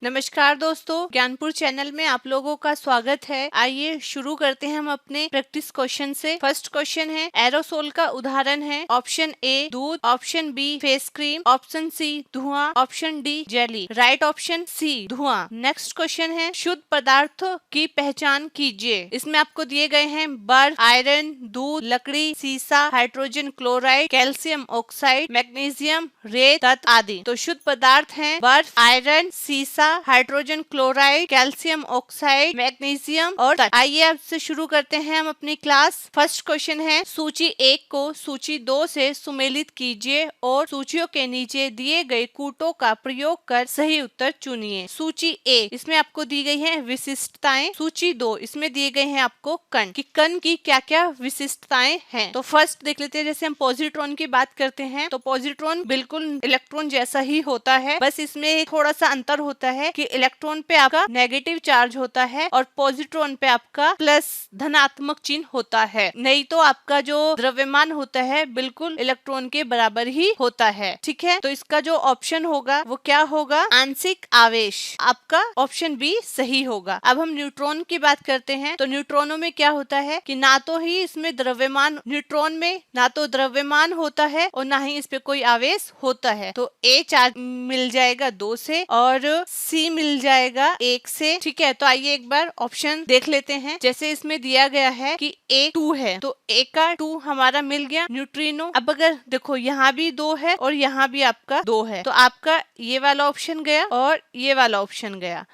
नमस्कार दोस्तों, ज्ञानपुर चैनल में आप लोगों का स्वागत है। आइए शुरू करते हैं हम अपने प्रैक्टिस क्वेश्चन से। फर्स्ट क्वेश्चन है, एरोसोल का उदाहरण है ऑप्शन ए दूध, option B face cream, option C धुआं, option D jelly. Right option C धुआं। नेक्स्ट क्वेश्चन है, शुद्ध पदार्थों की पहचान कीजिए। इसमें आपको दिए गए हैं बर्फ, आयरन, दूध, लकड़ी, सीसा, hydrogen chloride, calcium oxide, magnesium, रेत, तत्व आदि। तो शुद्ध पदार्थ हैं बर्फ, आयरन, सीसा, hydrogen chloride, calcium oxide, magnesium और तत्व। आइए आपसे शुरू करते हैं हम अपनी क्लास। फर्स्ट क्वेश्चन है, सूची 1 को सूची 2 से सुमेलित कीजिए और सूचियों के नीचे दिए गए कूटों का प्रयोग कर सही उत्तर चुनिए। सूची ए, इसमें आपको दी गई है विशिष्टताएं। सूची 2, इसमें दिए गए हैं आपको कण कि कण की क्या क्या विशिष्टताएं हैं। तो फर्स्ट देख लेते हैं, जैसे हम पॉजिट्रॉन की बात करते हैं तो पॉजिट्रॉन बिल्कुल इलेक्ट्रॉन जैसा ही होता है, बस इसमें थोड़ा सा अंतर होता है कि इलेक्ट्रॉन पे आपका नेगेटिव चार्ज होता है और पॉजिट्रॉन पे आपका प्लस धनात्मक चिन्ह होता है। नहीं तो आपका जो द्रव्यमान होता है बिल्कुल इलेक्ट्रॉन के बराबर ही होता है। ठीक है, तो इसका जो ऑप्शन होगा वो क्या होगा, आंशिक आवेश। आपका ऑप्शन बी सही होगा। अब हम न्यूट्रॉन की बात करते हैं तो न्यूट्रॉनों में क्या होता है कि ना तो ही इसमें द्रव्यमान, न्यूट्रॉन में ना तो द्रव्यमान होता है और ना ही इस पे कोई आवेश होता है। तो ए चार्ज मिल जाएगा 2 से और सी मिल जाएगा 1 से। ठीक है, तो आइए एक बार ऑप्शन देख लेते हैं। जैसे इसमें दिया गया है कि ए 2 है तो ए का 2 हमारा मिल गया न्यूट्रिनो। अब अगर देखो यहाँ भी 2 है और यहाँ भी आपका 2 है तो आपका ये वाला ऑप्शन गया और ये वाला ऑप्शन गया।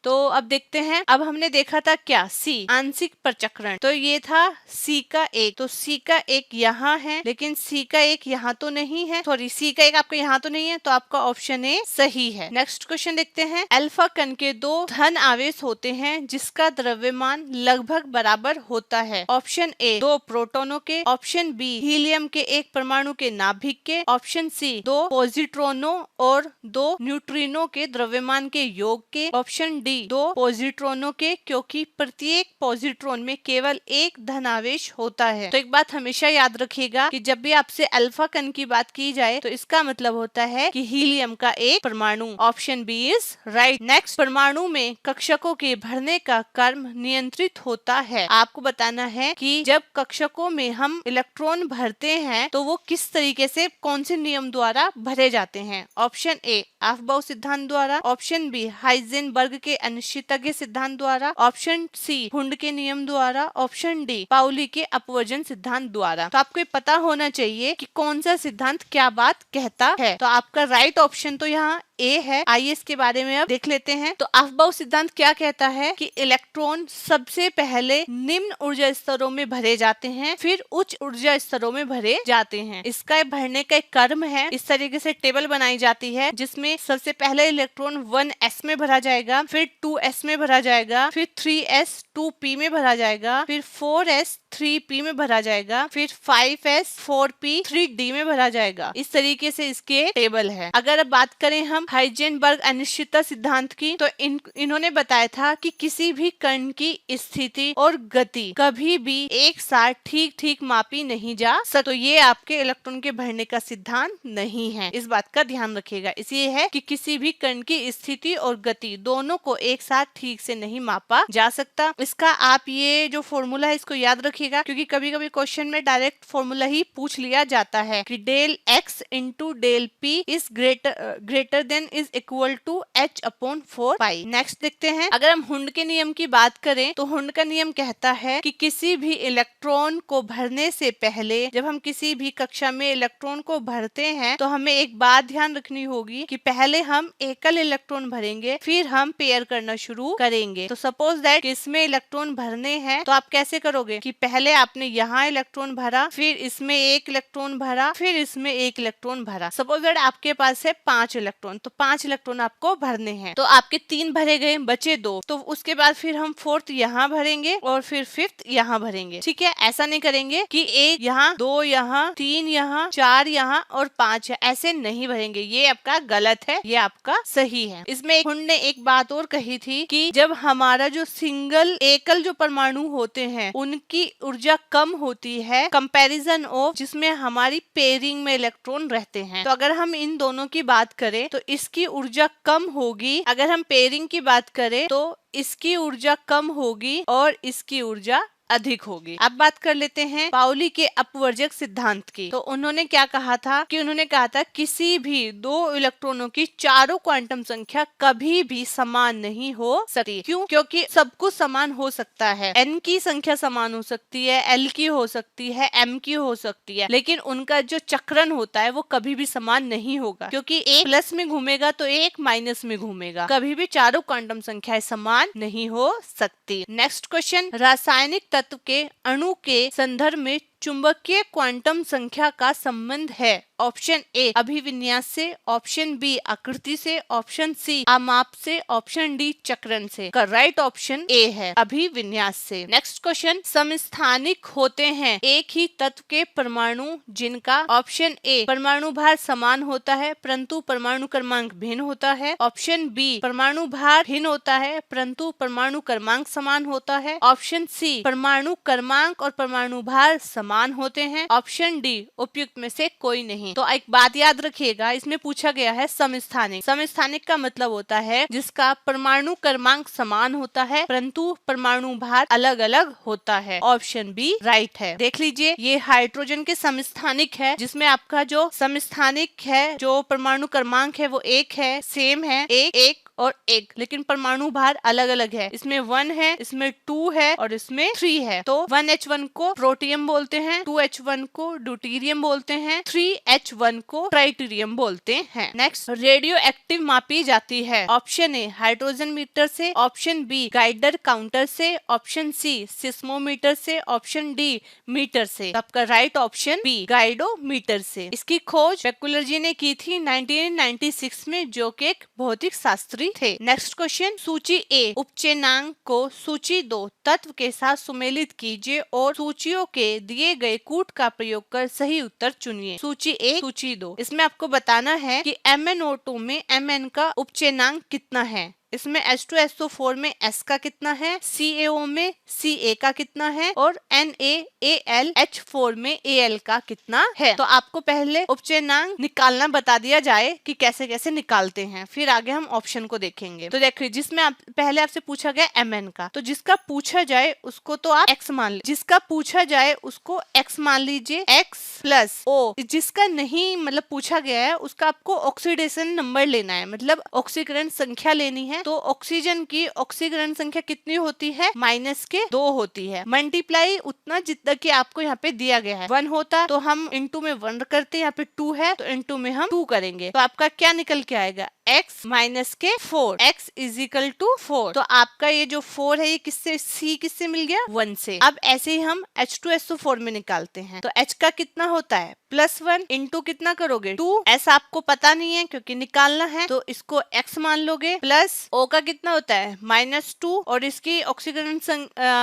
तो अब देखते हैं, अब हमने देखा था क्या, सी आंशिक प्रचक्रण, तो ये था सी का 1। तो सी का 1 यहाँ है लेकिन सी का 1 यहाँ तो नहीं है, सॉरी सी का 1 आपका यहाँ तो नहीं है, तो आपका ऑप्शन ए सही है। नेक्स्ट क्वेश्चन देखते हैं, अल्फा कण के 2 धन आवेश होते हैं जिसका द्रव्यमान लगभग बराबर होता है। ऑप्शन ए 2 प्रोटोनों के, ऑप्शन बी हीलियम के 1 परमाणु के नाभिक के, ऑप्शन सी 2 पॉजिट्रॉनों और 2 न्यूट्रिनो के द्रव्यमान के योग के, ऑप्शन डी 2 पॉजिट्रॉनों के क्योंकि प्रत्येक पॉजिट्रॉन में केवल 1 धनावेश होता है। तो एक बात हमेशा याद रखिएगा कि जब भी आपसे अल्फा कण की बात की जाए तो इसका मतलब होता है कि हीलियम का 1 परमाणु। Option B is right. Next, परमाणु में कक्षकों के भरने का कर्म नियंत्रित होता है। आपको बताना है कि जब कक्षकों में हम इलेक्ट्रॉन भरते हैं तो वो किस तरीके से, कौन से नियम द्वारा भरे जाते हैं। ऑप्शन ए अफबाउ सिद्धांत द्वारा, ऑप्शन बी हाइजेनबर्ग के अनिश्चितज्ञ सिद्धांत द्वारा, ऑप्शन सी हुंड के नियम द्वारा, ऑप्शन डी पाउली के अपवर्जन सिद्धांत द्वारा। तो आपको पता होना चाहिए कि कौन सा सिद्धांत क्या बात कहता है। तो आपका राइट ऑप्शन तो यहाँ ए है। आइए इसके बारे में अब देख लेते हैं। तो अफबाउ सिद्धांत क्या कहता है कि इलेक्ट्रॉन सबसे पहले निम्न ऊर्जा स्तरों में भरे जाते हैं, फिर उच्च ऊर्जा स्तरों में भरे जाते हैं। इसका भरने का एक क्रम है। इस तरीके से टेबल बनाई जाती है जिसमें सबसे पहले इलेक्ट्रॉन 1s में भरा जाएगा, फिर 2s में भरा जाएगा, फिर 3s 2p में भरा जाएगा, फिर 4s 3p में भरा जाएगा, फिर 5s 4p 3d में भरा जाएगा। इस तरीके से इसके टेबल है। अगर अब बात करें हम हाइजेनबर्ग अनिश्चितता सिद्धांत की तो इन्होंने बताया था कि किसी भी कण की स्थिति और गति कभी भी एक साथ ठीक ठीक मापी नहीं जा सकती। तो ये आपके इलेक्ट्रॉन के भरने का सिद्धांत नहीं है, इस बात का ध्यान रखिएगा। इसलिए है कि किसी भी कण की स्थिति और गति दोनों को एक साथ ठीक से नहीं मापा जा सकता। इसका आप ये जो फॉर्मूला है इसको याद रखिएगा क्योंकि कभी कभी क्वेश्चन में डायरेक्ट फॉर्मूला ही पूछ लिया जाता है कि del x into del p is greater than is equal to h upon 4 pi. Next देखते हैं, अगर हम हुंड के नियम की बात करें तो हुंड का नियम कहता है कि किसी भी इलेक्ट्रॉन को भरने से पहले, जब हम किसी भी कक्षा में इलेक्ट्रॉन को भरते हैं तो हमें एक बात ध्यान रखनी होगी कि पहले हम एकल इलेक्ट्रॉन भरेंगे फिर हम पेयर करना शुरू करेंगे। तो सपोज दैट इसमें इलेक्ट्रॉन भरने हैं तो आप कैसे करोगे कि पहले आपने यहाँ इलेक्ट्रॉन भरा, फिर इसमें 1 इलेक्ट्रॉन भरा, फिर इसमें 1 इलेक्ट्रॉन भरा। सपोज दैट आपके पास है 5 इलेक्ट्रॉन, तो 5 इलेक्ट्रॉन आपको भरने हैं। तो आपके 3 भरे गए, बचे 2। तो उसके बाद फिर हम 4th यहाँ भरेंगे और फिर 5th यहाँ भरेंगे। ठीक है, ऐसा नहीं करेंगे कि 1 यहाँ, 2 यहाँ, 3 यहाँ, 4 यहाँ और 5 यहाँ, ऐसे नहीं भरेंगे। ये आपका गलत है, ये आपका सही है। इसमें हुंड ने एक बात और कही थी कि जब हमारा जो सिंगल एकल जो परमाणु होते हैं उनकी ऊर्जा कम होती है कंपैरिजन ऑफ जिसमें हमारी पेयरिंग में इलेक्ट्रॉन रहते हैं। तो अगर हम इन दोनों की बात करें तो इसकी ऊर्जा कम होगी, अगर हम पेयरिंग की बात करें तो इसकी ऊर्जा कम होगी और इसकी ऊर्जा अधिक होगी। अब बात कर लेते हैं पाउली के अपवर्जक सिद्धांत की। तो उन्होंने क्या कहा था कि उन्होंने कहा था किसी भी दो इलेक्ट्रॉनों की चारों क्वांटम संख्या कभी भी समान नहीं हो सकती। क्यों? क्योंकि सब कुछ समान हो सकता है, n की संख्या समान हो सकती है, l की हो सकती है, m की हो सकती है, लेकिन उनका जो चक्रण होता है वो कभी भी समान नहीं होगा, क्योंकि एक प्लस में घूमेगा तो एक माइनस में घूमेगा। कभी भी चारों क्वांटम संख्याएं समान नहीं हो सकती। नेक्स्ट क्वेश्चन, रासायनिक तत्व के अणु के संदर्भ में चुंबकीय क्वांटम संख्या का संबंध है। ऑप्शन ए अभिविन्यास से, ऑप्शन बी आकृति से, ऑप्शन सी आमाप से, ऑप्शन डी चक्रण से। का राइट ऑप्शन ए है अभिविन्यास से। नेक्स्ट क्वेश्चन, समस्थानिक होते हैं एक ही तत्व के परमाणु जिनका ऑप्शन ए परमाणु भार समान होता है परंतु परमाणु क्रमांक भिन्न होता है, ऑप्शन बी परमाणु भार भिन्न होता है परंतु परमाणु क्रमांक समान होता है, ऑप्शन सी परमाणु क्रमांक और परमाणु भार समान होते हैं, ऑप्शन डी उपयुक्त में से कोई नहीं। तो एक बात याद रखिएगा, इसमें पूछा गया है समस्थानिक। समस्थानिक का मतलब होता है जिसका परमाणु क्रमांक समान होता है परंतु परमाणु भार अलग अलग होता है। ऑप्शन बी राइट है। देख लीजिए, ये हाइड्रोजन के समस्थानिक है जिसमें आपका जो समस्थानिक है जो परमाणु क्रमांक है वो एक है, सेम है, एक और एक, लेकिन परमाणु भार अलग अलग है। इसमें 1 है, इसमें 2 है और इसमें 3 है। तो 1H1 को प्रोटियम बोलते हैं, 2H1 को ड्यूटेरियम बोलते हैं, 3H1 को ट्राइटेरियम बोलते हैं। नेक्स्ट, रेडियो एक्टिव मापी जाती है। ऑप्शन ए हाइड्रोजन मीटर से, ऑप्शन बी गाइडर काउंटर से, ऑप्शन सी सिस्मोमीटर से, ऑप्शन डी मीटर से। आपका राइट ऑप्शन बी गाइडोमीटर से। इसकी खोज बेकुलर ने की थी 1996 में, जो कि एक भौतिक शास्त्री थे। नेक्स्ट क्वेश्चन, सूची ए उपचयनांक को सूची 2 तत्व के साथ सुमेलित कीजिए और सूचियों के दिए गए कूट का प्रयोग कर सही उत्तर चुनिए। सूची ए, सूची 2। इसमें आपको बताना है कि MnO2 में Mn का उपचयनांक कितना है। इसमें H2SO4 में S का कितना है, CaO में Ca का कितना है और NaAlH4 में Al का कितना है। तो आपको पहले उपचयनांक निकालना बता दिया जाए कि कैसे कैसे निकालते हैं, फिर आगे हम ऑप्शन को देखेंगे। तो देखिए, जिसमें पहले आपसे पूछा गया Mn का, तो जिसका पूछा जाए उसको तो आप X मान लीजिए, जिसका पूछा जाए उसको X मान लीजिए, X प्लस O। जिसका नहीं मतलब पूछा गया है उसका आपको ऑक्सीडेशन नंबर लेना है, मतलब ऑक्सीकरण संख्या लेनी है। तो ऑक्सीजन की ऑक्सीकरण संख्या कितनी होती है, -2 होती है। मल्टीप्लाई उतना जितना कि आपको यहाँ पे दिया गया है। 1 होता तो हम इंटू में 1 करते, यहाँ पे 2 है तो इंटू में हम 2 करेंगे। तो आपका क्या निकल के आएगा, x माइनस के 4, x इज इक्वल टू 4। तो आपका ये जो 4 है ये किससे, C किससे मिल गया, 1 से। अब ऐसे ही हम H2SO4 में निकालते हैं। तो H का कितना होता है, +1 इंटू कितना करोगे, 2। S आपको पता नहीं है क्योंकि निकालना है, तो इसको x मान लोगे, प्लस O का कितना होता है, -2 और इसकी ऑक्सीकरण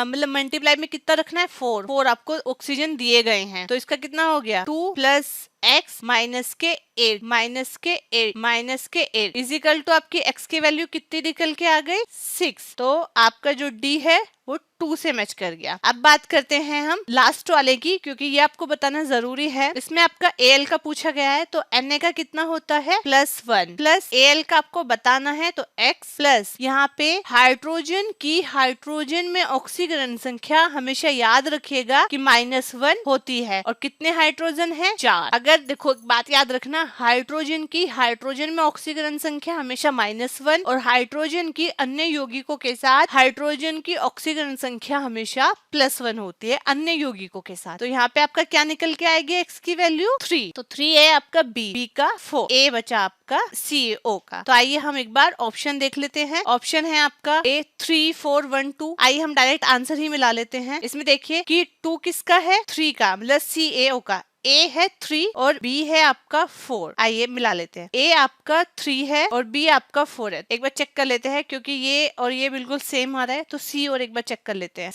मतलब मल्टीप्लाई में कितना रखना है, 4 आपको ऑक्सीजन दिए गए हैं। तो इसका कितना हो गया, 2 प्लस x माइनस के 8 इजिकल टू आपकी x की वैल्यू कितनी निकल के आ गई, 6। तो आपका जो D है वो 2 से मैच कर गया। अब बात करते हैं हम लास्ट वाले की, क्योंकि ये आपको बताना जरूरी है। इसमें आपका Al का पूछा गया है, तो Na का कितना होता है, +1 प्लस Al का आपको बताना है तो x प्लस यहाँ पे हाइड्रोजन की हाइड्रोजन में ऑक्सीकरण संख्या हमेशा याद रखिएगा कि -1 होती है और कितने हाइड्रोजन है, 4। अगर देखो एक बात याद रखना, हाइड्रोजन की हाइड्रोजन में ऑक्सीकरण संख्या हमेशा -1 और हाइड्रोजन की अन्य यौगिकों के साथ हाइड्रोजन की ऑक्सीकरण संख्या हमेशा +1 होती है अन्य यौगिकों के साथ। तो यहाँ पे आपका क्या निकल के आएगी, x की वैल्यू 3। तो 3 है आपका B का 4, A बचा आपका CaO का। तो आइए हम एक बार ऑप्शन देख लेते हैं। ऑप्शन है आपका A 3 4 1 2। आइए हम डायरेक्ट आंसर ही मिला लेते हैं। इसमें देखिए कि 2 किसका है, 3 का, मतलब CaO का। A है 3 और B है आपका 4। आइए मिला लेते हैं, A आपका 3 है और B आपका 4 है। एक बार चेक कर लेते हैं क्योंकि ये और ये बिल्कुल सेम आ रहा है, तो C और एक बार चेक कर लेते हैं।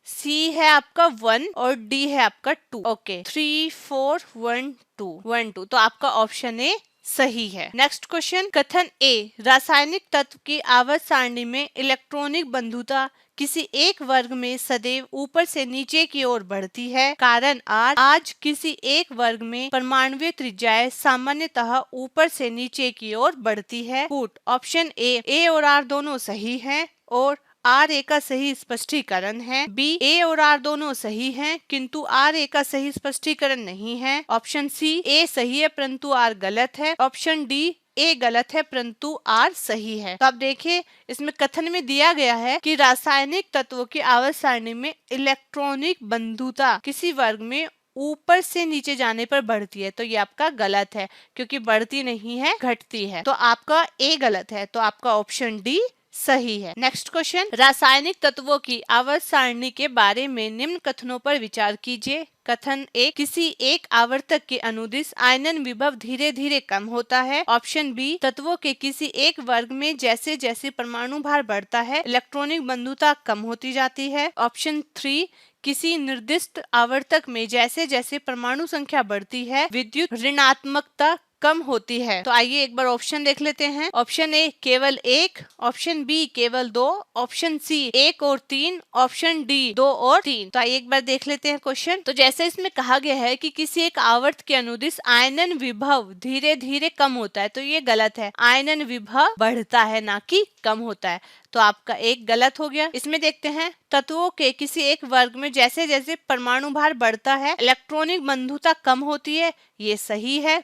C है आपका 1 और D है आपका 2। ओके, 3 4 1 2 1 2। तो आपका ऑप्शन ए सही है। नेक्स्ट क्वेश्चन, कथन ए, रासायनिक तत्व की आवर्त सारणी में इलेक्ट्रॉनिक बंधुता किसी एक वर्ग में सदैव ऊपर से नीचे की ओर बढ़ती है। कारण आज किसी एक वर्ग में परमाणुीय त्रिज्याएं सामान्यतः ऊपर से नीचे की ओर बढ़ती है। पुट ऑप्शन ए और आर दोनों सही हैं और आर ए का सही स्पष्टीकरण है। बी, ए और आर दोनों सही हैं किंतु आर ए का सही स्पष्टीकरण नहीं है। ऑप्शन सी, ए सही है परंतु आर गलत है। ऑप्शन डी, ए गलत है परंतु आर सही है। तो आप देखिए इसमें कथन में दिया गया है कि रासायनिक तत्वों की आवर्त सारणी में इलेक्ट्रॉनिक बंधुता किसी वर्ग में ऊपर से नीचे जाने पर बढ़ती है, तो ये आपका गलत है क्योंकि बढ़ती नहीं है, घटती है। तो आपका ए गलत है, तो आपका ऑप्शन डी सही है। नेक्स्ट क्वेश्चन, रासायनिक तत्वों की आवर्त सारणी के बारे में निम्न कथनों पर विचार कीजिए। कथन एक, किसी एक आवर्तक के अनुदिश आयनन विभव धीरे धीरे कम होता है। ऑप्शन बी, तत्वों के किसी एक वर्ग में जैसे जैसे परमाणु भार बढ़ता है इलेक्ट्रॉनिक बंधुता कम होती जाती है। ऑप्शन थ्री, किसी निर्दिष्ट आवर्तक में जैसे जैसे परमाणु संख्या बढ़ती है विद्युत ऋणात्मकता कम होती है। तो आइए एक बार ऑप्शन देख लेते हैं। ऑप्शन ए केवल एक, ऑप्शन बी केवल दो, ऑप्शन सी एक और तीन, ऑप्शन डी दो और तीन। तो आइए एक बार देख लेते हैं क्वेश्चन। तो जैसे इसमें कहा गया है कि किसी एक आवर्त के अनुदिश आयनन विभव धीरे धीरे कम होता है, तो ये गलत है। आयनन विभव बढ़ता है ना कि कम होता है, तो आपका एक गलत हो गया। इसमें देखते हैं, तत्वों के किसी एक वर्ग में जैसे जैसे परमाणु भार बढ़ता है इलेक्ट्रॉनिक बंधुता कम होती है, ये सही है।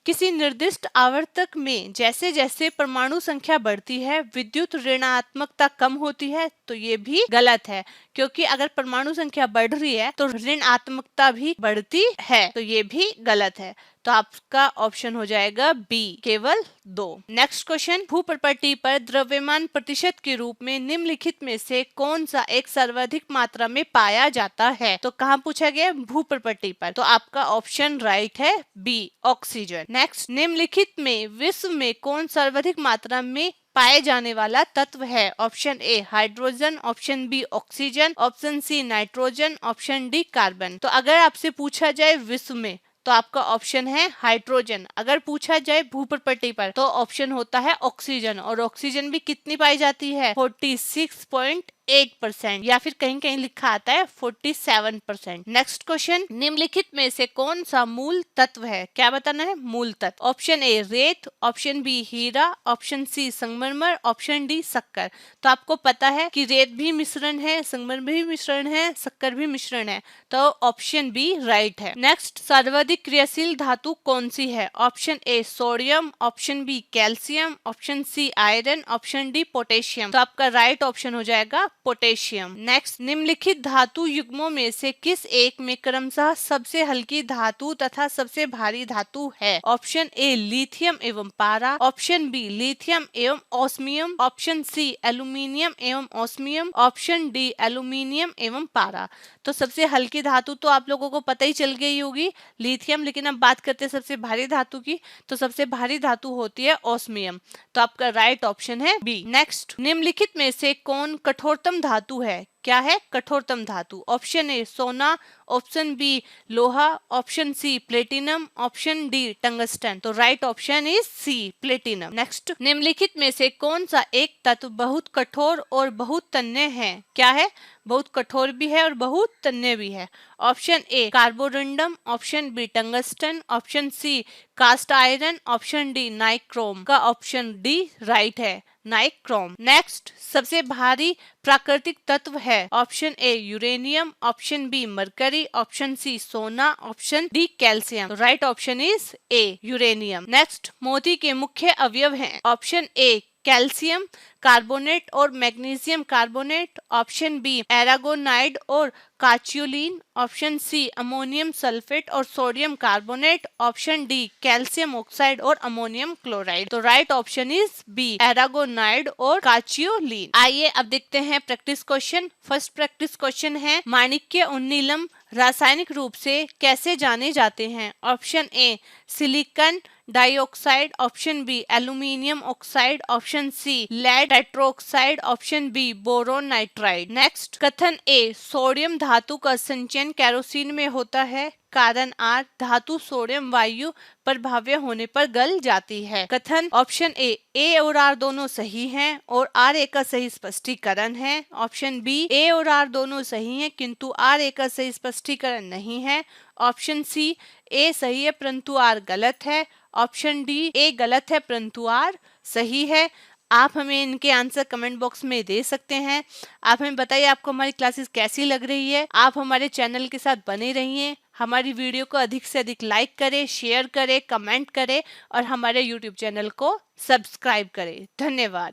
किसी निर्दिष्ट आवर्तक में जैसे जैसे परमाणु संख्या बढ़ती है विद्युत ऋणात्मकता कम होती है, तो ये भी गलत है क्योंकि अगर परमाणु संख्या बढ़ रही है तो ऋणात्मकता भी बढ़ती है, तो ये भी गलत है। तो आपका ऑप्शन हो जाएगा बी, केवल दो। नेक्स्ट क्वेश्चन, भूप्रपट्टी पर द्रव्यमान प्रतिशत के रूप में निम्नलिखित में से कौन सा एक सर्वाधिक मात्रा में पाया जाता है? तो कहाँ पूछा गया? भूप्रपट्टी पर। तो आपका ऑप्शन राइट है बी, ऑक्सीजन। नेक्स्ट, निम्नलिखित में विश्व में कौन सर्वाधिक मात्रा में पाए जाने वाला तत्व है? Option A hydrogen, option B oxygen, option C nitrogen, option D carbon. तो अगर आपसे पूछा जाए विश्व में तो आपका ऑप्शन है हाइड्रोजन। अगर पूछा जाए भूप्रपट्टी पर तो ऑप्शन होता है ऑक्सीजन, और ऑक्सीजन भी कितनी पाई जाती है? 46.8% या फिर कहीं कहीं लिखा आता है 47%। नेक्स्ट क्वेश्चन, निम्नलिखित में से कौन सा मूल तत्व है? क्या बताना है? मूल तत्व। ऑप्शन ए रेत, ऑप्शन बी हीरा, ऑप्शन सी संगमरमर, ऑप्शन डी शक्कर। तो आपको पता है कि रेत भी मिश्रण है, संगमरमर भी मिश्रण है, शक्कर भी मिश्रण है, तो ऑप्शन बी राइट है। नेक्स्ट, सर्वाधिक क्रियाशील धातु कौन सी है? Option A sodium, option B calcium, option C iron, option D potassium. तो आपका राइट ऑप्शन हो जाएगा पोटेशियम। नेक्स्ट, निम्नलिखित धातु युग्मों में से किस एक में क्रमशः सबसे हल्की धातु तथा सबसे भारी धातु है? ऑप्शन ए लिथियम एवं पारा, ऑप्शन बी लिथियम एवं ऑस्मियम, ऑप्शन सी एल्यूमिनियम एवं ऑस्मियम, ऑप्शन डी एल्यूमिनियम एवं पारा। तो सबसे हल्की धातु तो आप लोगों को पता ही चल गई होगी, लिथियम। लेकिन अब बात करते हैं सबसे भारी धातु की, तो सबसे भारी धातु होती है ऑस्मियम। तो आपका राइट ऑप्शन है बी। नेक्स्ट, निम्नलिखित में से कौन कठोरतम धातु है? क्या है कठोरतम धातु? ऑप्शन ए सोना, ऑप्शन बी लोहा, option C platinum, option D tungsten. तो right option is C platinum. Next, निम्नलिखित में से कौन सा एक तत्व बहुत कठोर और बहुत तन्य है? क्या है? बहुत कठोर भी है और बहुत तन्य भी है। Option A carborundum, option B tungsten, option C cast iron, option D nichrome. का ऑप्शन डी राइट है, नाइक्रोम। नेक्स्ट, सबसे भारी प्राकृतिक तत्व है? Option A uranium, option B mercury, option C सोना, ऑप्शन डी कैल्शियम। तो right option is A uranium. Next, मोती के मुख्य अवयव हैं? ऑप्शन ए कैल्शियम कार्बोनेट और magnesium carbonate, option B aragonite और conchiolin, option C ammonium sulphate और sodium carbonate, option D calcium oxide और अमोनियम क्लोराइड। तो right option is B aragonite और काचियोलिन। आइए अब देखते हैं practice question. First practice question है, माणिक्य और नीलम रासायनिक रूप से कैसे जाने जाते हैं? Option A silicon dioxide, option B aluminium oxide, option C lead tetroxide, option B boron nitride. Next, कथन ए सोडियम धातु का संचयन केरोसिन में होता है। कारण आर धातु सोडियम वायु प्रभाव्य होने पर गल जाती है। कथन ऑप्शन ए और आर दोनों सही हैं और आर ए का सही स्पष्टीकरण है। ऑप्शन बी ए और आर दोनों सही हैं किंतु आर ए का सही स्पष्टीकरण नहीं है। ऑप्शन सी ए सही है परंतु आर गलत है। ऑप्शन डी ए गलत है परंतु आर सही है। आप हमें इनके आंसर कमेंट बॉक्स में दे सकते हैं। आप हमें बताइए आपको हमारी क्लासेस कैसी लग रही है। आप हमारे चैनल के साथ बने रहिए। हमारी वीडियो को अधिक से अधिक लाइक करें, शेयर करें, कमेंट करें और हमारे यूट्यूब चैनल को सब्सक्राइब करें। धन्यवाद।